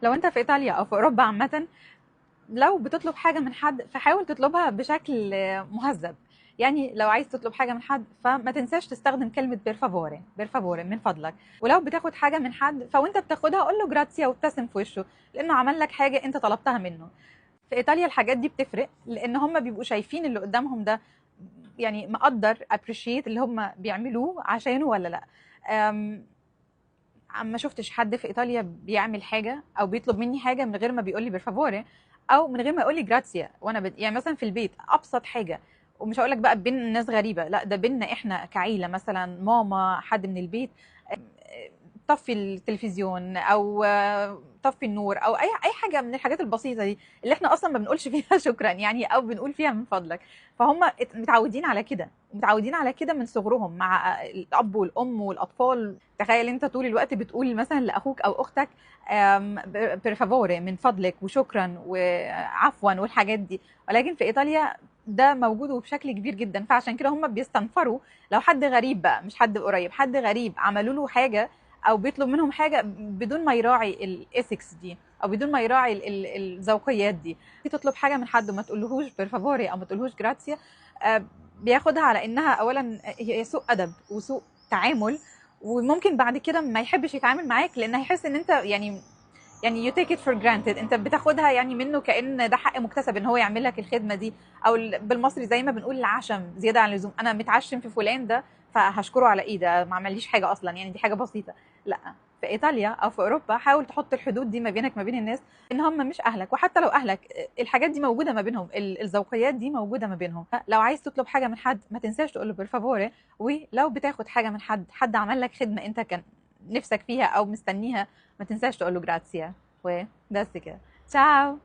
لو انت في ايطاليا او في اوروبا عامه، لو بتطلب حاجه من حد فحاول تطلبها بشكل مهذب. يعني لو عايز تطلب حاجه من حد فما تنساش تستخدم كلمه بيرفافوري، بيرفافوري من فضلك. ولو بتاخد حاجه من حد فوانت بتاخدها قول له جراتسيا وابتسم في وشه، لانه عمل لك حاجه انت طلبتها منه. في ايطاليا الحاجات دي بتفرق، لان هم بيبقوا شايفين اللي قدامهم ده يعني مقدر appreciate اللي هم بيعملوه عشانه ولا لا. أم، ما شفتش حد في ايطاليا بيعمل حاجه او بيطلب مني حاجه من غير ما بيقول لي بيرفافوري، او من غير ما يقول لي جراتسيا. وانا يعني مثلا في البيت ابسط حاجه، ومش هقول لك بقى بين ناس غريبه، لا ده بيننا احنا كعيله، مثلا ماما حد من البيت طفي التلفزيون او طفي النور او اي حاجه من الحاجات البسيطه دي اللي احنا اصلا ما بنقولش فيها شكرا يعني، او بنقول فيها من فضلك. فهم متعودين على كده، متعودين على كده من صغرهم مع الاب والام والاطفال. تخيل انت طول الوقت بتقول مثلا لاخوك او اختك بيرفافوري من فضلك وشكرا وعفوا والحاجات دي. ولكن في ايطاليا ده موجود وبشكل كبير جدا، فعشان كده هم بيستنفروا لو حد غريب بقى، مش حد قريب، حد غريب عملوا له حاجه او بيطلب منهم حاجه بدون ما يراعي الايثكس دي، او بدون ما يراعي الذوقيات دي. تطلب حاجه من حد وما تقولهوش بيرفافوري او ما تقولهوش جراتسيا، بياخدها على انها اولا هي سوء ادب وسوء تعامل، وممكن بعد كده ما يحبش يتعامل معاك، لان هيحس ان انت يعني you take it for granted، انت بتاخدها يعني منه كأن ده حق مكتسب ان هو يعمل لك الخدمه دي. او بالمصري زي ما بنقول العشم زياده عن اللزوم، انا متعشم في فلان ده فهشكره على ايه، ده ما عمليش حاجه اصلا يعني، دي حاجه بسيطه. لا، في ايطاليا او في اوروبا حاول تحط الحدود دي ما بينك ما بين الناس، ان هم مش اهلك، وحتى لو اهلك الحاجات دي موجوده ما بينهم، الذوقيات دي موجوده ما بينهم. لو عايز تطلب حاجه من حد ما تنساش تقول له بالفافوري. ولو بتاخد حاجه من حد عمل لك خدمه انت كان نفسك فيها او مستنيها، ما تنساش تقول له جراتسيا. وبس كده. تشاو.